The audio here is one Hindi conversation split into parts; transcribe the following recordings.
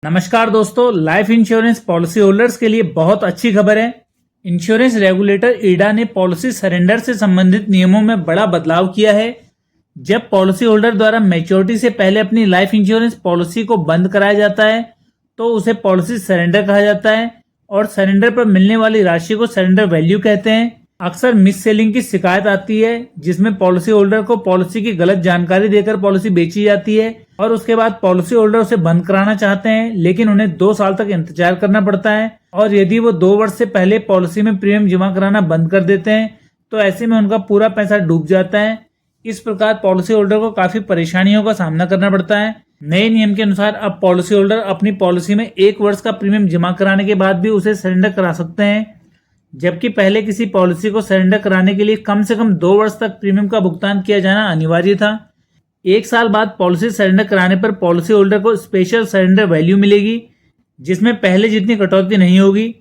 नमस्कार दोस्तों, लाइफ इंश्योरेंस पॉलिसी होल्डर्स के लिए बहुत अच्छी खबर है। इंश्योरेंस रेगुलेटर इरडा ने पॉलिसी सरेंडर से संबंधित नियमों में बड़ा बदलाव किया है। जब पॉलिसी होल्डर द्वारा मैच्योरिटी से पहले अपनी लाइफ इंश्योरेंस पॉलिसी को बंद कराया जाता है तो उसे पॉलिसी सरेंडर कहा जाता है और सरेंडर पर मिलने वाली राशि को सरेंडर वैल्यू कहते हैं। अक्सर मिस सेलिंग की शिकायत आती है जिसमें पॉलिसी होल्डर को पॉलिसी की गलत जानकारी देकर पॉलिसी बेची जाती है और उसके बाद पॉलिसी होल्डर उसे बंद कराना चाहते हैं, लेकिन उन्हें 2 साल तक इंतजार करना पड़ता है और यदि वो 2 वर्ष से पहले पॉलिसी में प्रीमियम जमा कराना बंद कर देते हैं तो ऐसे में उनका पूरा पैसा डूब जाता है। इस प्रकार पॉलिसी होल्डर को काफी परेशानियों का सामना करना पड़ता है। नए नियम के अनुसार अब पॉलिसी होल्डर अपनी पॉलिसी में 1 वर्ष का प्रीमियम जमा कराने के बाद भी उसे सरेंडर करा सकते हैं, जबकि पहले किसी पॉलिसी को सरेंडर कराने के लिए कम से कम 2 वर्ष तक प्रीमियम का भुगतान किया जाना अनिवार्य था। 1 साल बाद पॉलिसी सरेंडर कराने पर पॉलिसी होल्डर को स्पेशल सरेंडर वैल्यू मिलेगी, जिसमें पहले जितनी कटौती नहीं होगी।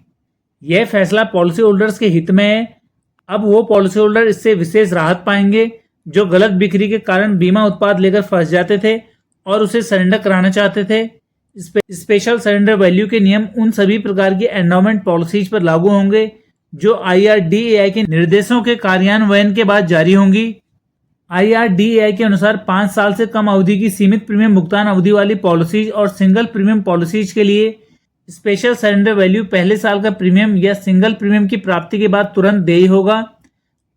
यह फैसला पॉलिसी होल्डर्स के हित में है। अब वो पॉलिसी होल्डर इससे विशेष राहत पाएंगे जो गलत बिक्री के कारण बीमा उत्पाद लेकर फंस जाते थे और उसे सरेंडर कराना चाहते थे। स्पेशल सरेंडर वैल्यू के नियम उन सभी प्रकार की एंडोमेंट पॉलिसीज पर लागू होंगे जो IRDAI के निर्देशों के कार्यान्वयन के बाद जारी होंगी। IRDAI के अनुसार 5 साल से कम अवधि की सीमित प्रीमियम भुगतान अवधि वाली पॉलिसीज और सिंगल प्रीमियम पॉलिसीज के लिए स्पेशल सरेंडर वैल्यू पहले साल का प्रीमियम या सिंगल प्रीमियम की प्राप्ति के बाद तुरंत देय होगा।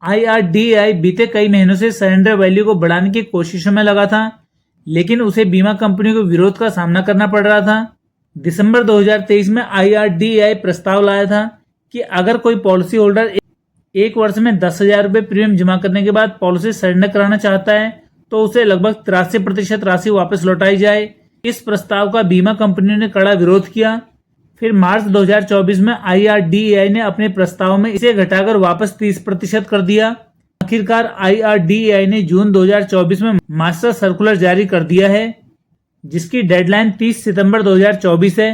IRDAI बीते कई महीनों से सरेंडर वैल्यू को बढ़ाने की कोशिशों में लगा था, लेकिन उसे बीमा कंपनियों के विरोध का सामना करना पड़ रहा था। दिसंबर 2023 में IRDAI प्रस्ताव लाया था कि अगर कोई पॉलिसी होल्डर 1 वर्ष में 10,000 रुपये प्रीमियम जमा करने के बाद पॉलिसी सरेंडर कराना चाहता है तो उसे लगभग 83% राशि वापस लौटाई जाए। इस प्रस्ताव का बीमा कंपनियों ने कड़ा विरोध किया। फिर मार्च 2024 में IRDAI ने अपने प्रस्ताव में इसे घटाकर वापस 30% कर दिया। आखिरकार IRDAI ने जून 2024 में मास्टर सर्कुलर जारी कर दिया है, जिसकी डेडलाइन 30 सितंबर 2024 है।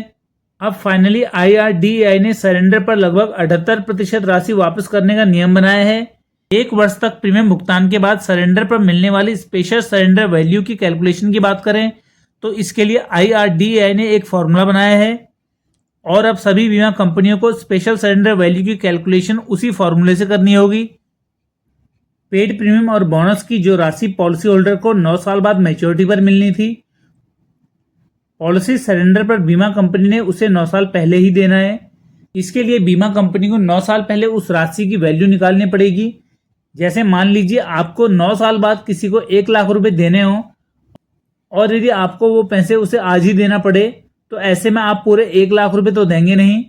अब फाइनली IRDAI ने सरेंडर पर लगभग 78% राशि वापस करने का नियम बनाया है। 1 वर्ष तक प्रीमियम भुगतान के बाद सरेंडर पर मिलने वाली स्पेशल सरेंडर वैल्यू की कैलकुलेशन की बात करें तो इसके लिए IRDAI ने एक फॉर्मूला बनाया है और अब सभी बीमा कंपनियों को स्पेशल सरेंडर वैल्यू की कैलकुलेशन उसी फॉर्मूले से करनी होगी। पेड प्रीमियम और बोनस की जो राशि पॉलिसी होल्डर को 9 साल बाद मैच्योरिटी पर मिलनी थी, पॉलिसी सरेंडर पर बीमा कंपनी ने उसे 9 साल पहले ही देना है। इसके लिए बीमा कंपनी को 9 साल पहले उस राशि की वैल्यू निकालनी पड़ेगी। जैसे मान लीजिए आपको 9 साल बाद किसी को 1 लाख रुपए देने हो और यदि आपको वो पैसे उसे आज ही देना पड़े तो ऐसे में आप पूरे 1 लाख रुपए तो देंगे नहीं,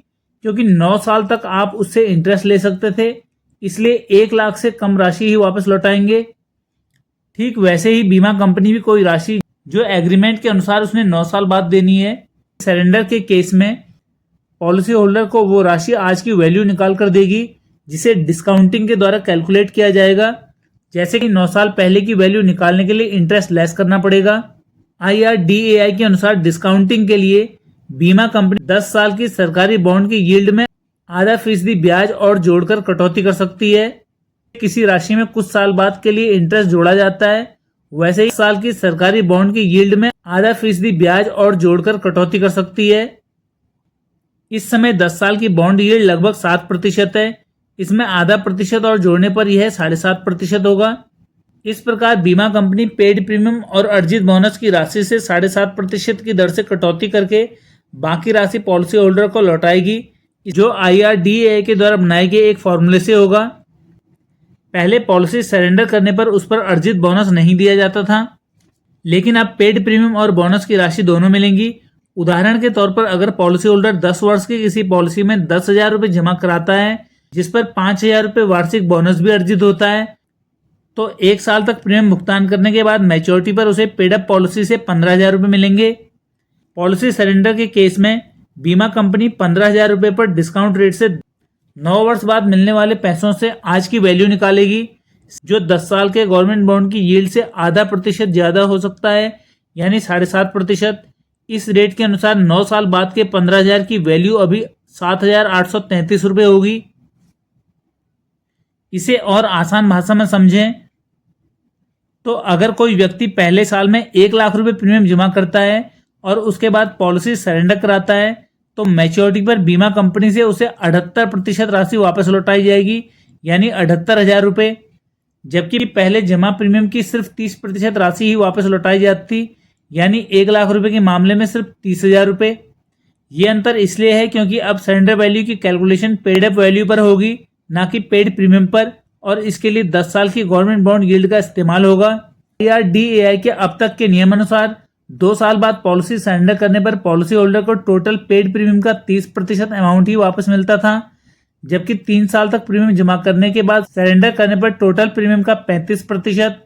क्योंकि 9 साल तक आप उससे इंटरेस्ट ले सकते थे, इसलिए 1 लाख से कम राशि ही वापस लौटाएंगे। ठीक वैसे ही बीमा कंपनी भी कोई राशि जो एग्रीमेंट के अनुसार उसने 9 साल बाद देनी है, सरेंडर के केस में पॉलिसी होल्डर को वो राशि आज की वैल्यू निकाल कर देगी, जिसे डिस्काउंटिंग के द्वारा कैलकुलेट किया जाएगा। जैसे कि 9 साल पहले की वैल्यू निकालने के लिए इंटरेस्ट लेस करना पड़ेगा। IRDAI के अनुसार डिस्काउंटिंग के लिए बीमा कंपनी 10 साल की सरकारी बॉन्ड की यील्ड में ½ ब्याज और जोड़कर कटौती कर सकती है। किसी राशि में कुछ साल बाद के लिए इंटरेस्ट जोड़ा जाता है, वैसे ही साल की सरकारी बॉन्ड की यील्ड में ½ ब्याज और जोड़कर कटौती कर सकती है। इस समय 10 साल की बॉन्ड यील्ड लगभग 7% है। इसमें ½ और जोड़ने पर यह 7.5% होगा। इस प्रकार बीमा कंपनी पेड प्रीमियम और अर्जित बोनस की राशि से 7.5% की दर से कटौती करके बाकी राशि पॉलिसी होल्डर को लौटाएगी, जो IRDAI के द्वारा बनाए गए एक फॉर्मूले से होगा। पहले पॉलिसी सरेंडर करने पर उस पर अर्जित बोनस नहीं दिया जाता था, लेकिन अब पेड प्रीमियम और बोनस की राशि दोनों मिलेंगी। उदाहरण के तौर पर अगर पॉलिसी होल्डर 10 वर्ष की किसी पॉलिसी में 10,000 रुपये जमा कराता है, जिस पर 5,000 रुपये वार्षिक बोनस भी अर्जित होता है, तो 1 साल तक प्रीमियम भुगतान करने के बाद मैच्योरिटी पर उसे पेड अप पॉलिसी से 15,000 रुपये मिलेंगे। पॉलिसी सरेंडर के केस में बीमा कंपनी 15,000 रुपये पर डिस्काउंट रेट से 9 वर्ष बाद मिलने वाले पैसों से आज की वैल्यू निकालेगी, जो 10 साल के गवर्नमेंट बॉन्ड की यील्ड से ½ ज्यादा हो सकता है, यानी 7.5%। इस रेट के अनुसार 9 साल बाद के 15,000 की वैल्यू अभी 7,833 रुपये होगी। इसे और आसान भाषा में समझें तो अगर कोई व्यक्ति पहले साल में 1 लाख रुपए प्रीमियम जमा करता है और उसके बाद पॉलिसी सरेंडर कराता है तो मैच्योरिटी पर बीमा कंपनी से उसे 78% राशि वापस लौटाई जाएगी, यानी 78,000 रुपये। जबकि पहले जमा प्रीमियम की सिर्फ 30% राशि ही वापस लौटाई जाती, यानी 1 लाख रुपए के मामले में सिर्फ 30,000 रुपये। ये अंतर इसलिए है क्योंकि अब सरेंडर वैल्यू की कैलकुलेशन पेड अप वैल्यू पर होगी, ना कि पेड प्रीमियम पर, और इसके लिए 10 साल की गवर्नमेंट बॉन्ड यील्ड का इस्तेमाल होगा। IRDAI के अब तक के नियम अनुसार 2 साल बाद पॉलिसी सरेंडर करने पर पॉलिसी होल्डर को टोटल पेड प्रीमियम का 30% अमाउंट ही वापस मिलता था, जबकि 3 साल तक प्रीमियम जमा करने के बाद सरेंडर करने पर टोटल प्रीमियम का 35%,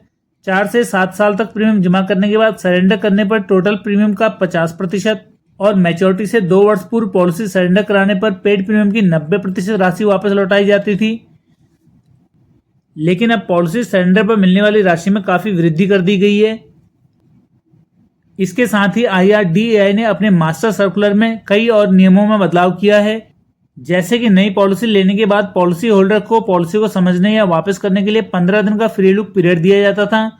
4 से 7 साल तक प्रीमियम जमा करने के बाद सरेंडर करने पर टोटल प्रीमियम का 50%, और मैच्योरिटी से 2 वर्ष पूर्व पॉलिसी सरेंडर कराने पर पेड प्रीमियम की 90% राशि वापस लौटाई जाती थी। लेकिन अब पॉलिसी सरेंडर पर मिलने वाली राशि में काफी वृद्धि कर दी गई है। इसके साथ ही IRDAI ने अपने मास्टर सर्कुलर में कई और नियमों में बदलाव किया है, जैसे कि नई पॉलिसी लेने के बाद पॉलिसी होल्डर को पॉलिसी को समझने या वापस करने के लिए 15 दिन का फ्री लुक पीरियड दिया जाता था,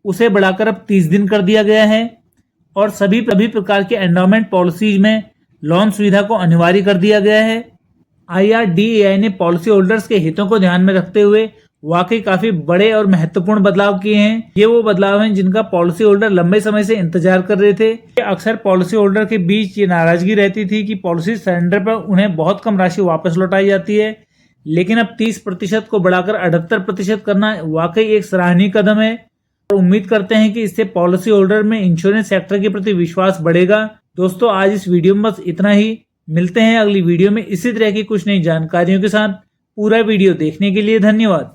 उसे बढ़ाकर अब 30 दिन कर दिया गया है, और सभी प्रकार के एंडोमेंट पॉलिसीज में लोन सुविधा को अनिवार्य कर दिया गया है। IRDAI ने पॉलिसी होल्डर्स के हितों को ध्यान में रखते हुए वाकई काफी बड़े और महत्वपूर्ण बदलाव किए हैं। ये वो बदलाव हैं जिनका पॉलिसी होल्डर लंबे समय से इंतजार कर रहे थे। अक्सर पॉलिसी होल्डर के बीच ये नाराजगी रहती थी कि पॉलिसी सरेंडर पर उन्हें बहुत कम राशि वापस लौटाई जाती है, लेकिन अब 30% को बढ़ाकर 78% करना वाकई एक सराहनीय कदम है, और उम्मीद करते हैं कि इससे पॉलिसी होल्डर में इंश्योरेंस सेक्टर के प्रति विश्वास बढ़ेगा। दोस्तों, आज इस वीडियो में बस इतना ही। मिलते हैं अगली वीडियो में इसी तरह की कुछ नई जानकारियों के साथ। पूरा वीडियो देखने के लिए धन्यवाद।